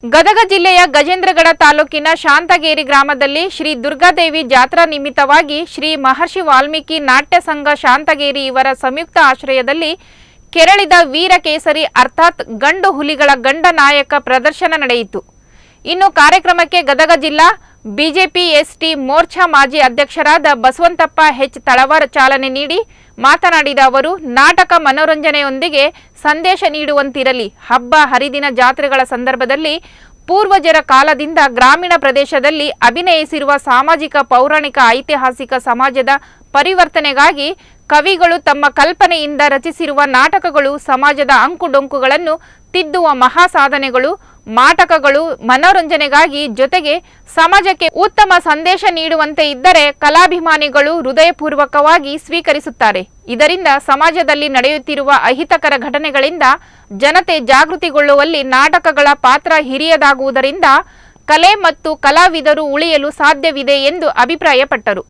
ಗದಗ ಜಿಲ್ಲೆಯ ಗಜೇಂದ್ರಗಡ ತಾಲೂಕಿನ ಶಾಂತಗೇರಿ ಗ್ರಾಮದಲ್ಲಿ ಶ್ರೀ ದುರ್ಗಾದೇವಿ ಜಾತ್ರಾ ನಿಮಿತ್ತವಾಗಿ ಶ್ರೀ ಮಹರ್ಷಿ ವಾಲ್ಮೀಕಿ ನಾಟ್ಯ ಸಂಘ ಶಾಂತಗೇರಿ ಇವರ ಸಂಯುಕ್ತ ಆಶ್ರಯದಲ್ಲಿ ಕೆರಳಿದ ವೀರಕೇಸರಿ ಅರ್ಥಾತ್ ಗಂಡು ಹುಲಿಗಳ ಗಂಡ ನಾಯಕ ಪ್ರದರ್ಶನ ನಡೆಯಿತು. ಇನ್ನು ಕಾರ್ಯಕ್ರಮಕ್ಕೆ ಗದಗ ಜಿಲ್ಲಾ ಬಿಜೆಪಿ ಎಸ್ಟಿ ಮೋರ್ಚಾ ಮಾಜಿ ಅಧ್ಯಕ್ಷರಾದ ಬಸವಂತಪ್ಪ ಹೆಚ್ ತಳವಾರ್ ಚಾಲನೆ ನೀಡಿ ಮಾತನಾಡಿದ ಅವರು, ನಾಟಕ ಮನೋರಂಜನೆಯೊಂದಿಗೆ ಸಂದೇಶ ನೀಡುವಂತಿರಲಿ. ಹಬ್ಬ ಹರಿದಿನ ಜಾತ್ರೆಗಳ ಸಂದರ್ಭದಲ್ಲಿ ಪೂರ್ವಜರ ಕಾಲದಿಂದ ಗ್ರಾಮೀಣ ಪ್ರದೇಶದಲ್ಲಿ ಅಭಿನಯಿಸಿರುವ ಸಾಮಾಜಿಕ ಪೌರಾಣಿಕ ಐತಿಹಾಸಿಕ ಸಮಾಜದ ಪರಿವರ್ತನೆಗಾಗಿ ಕವಿಗಳು ತಮ್ಮ ಕಲ್ಪನೆಯಿಂದ ರಚಿಸಿರುವ ನಾಟಕಗಳು ಸಮಾಜದ ಅಂಕುಡೊಂಕುಗಳನ್ನು ತಿದ್ದುವ ಮಹಾ ಸಾಧನೆಗಳು. ನಾಟಕಗಳು ಮನೋರಂಜನೆಗಾಗಿ ಜೊತೆಗೆ ಸಮಾಜಕ್ಕೆ ಉತ್ತಮ ಸಂದೇಶ ನೀಡುವಂತೆ ಇದ್ದರೆ ಕಲಾಭಿಮಾನಿಗಳು ಹೃದಯಪೂರ್ವಕವಾಗಿ ಸ್ವೀಕರಿಸುತ್ತಾರೆ. ಇದರಿಂದ ಸಮಾಜದಲ್ಲಿ ನಡೆಯುತ್ತಿರುವ ಅಹಿತಕರ ಘಟನೆಗಳಿಂದ ಜನತೆ ಜಾಗೃತಿಗೊಳ್ಳುವಲ್ಲಿ ನಾಟಕಗಳ ಪಾತ್ರ ಹಿರಿಯದಾಗುವುದರಿಂದ ಕಲೆ ಮತ್ತು ಕಲಾವಿದರು ಉಳಿಯಲು ಸಾಧ್ಯವಿದೆ ಎಂದು ಅಭಿಪ್ರಾಯಪಟ್ಟರು.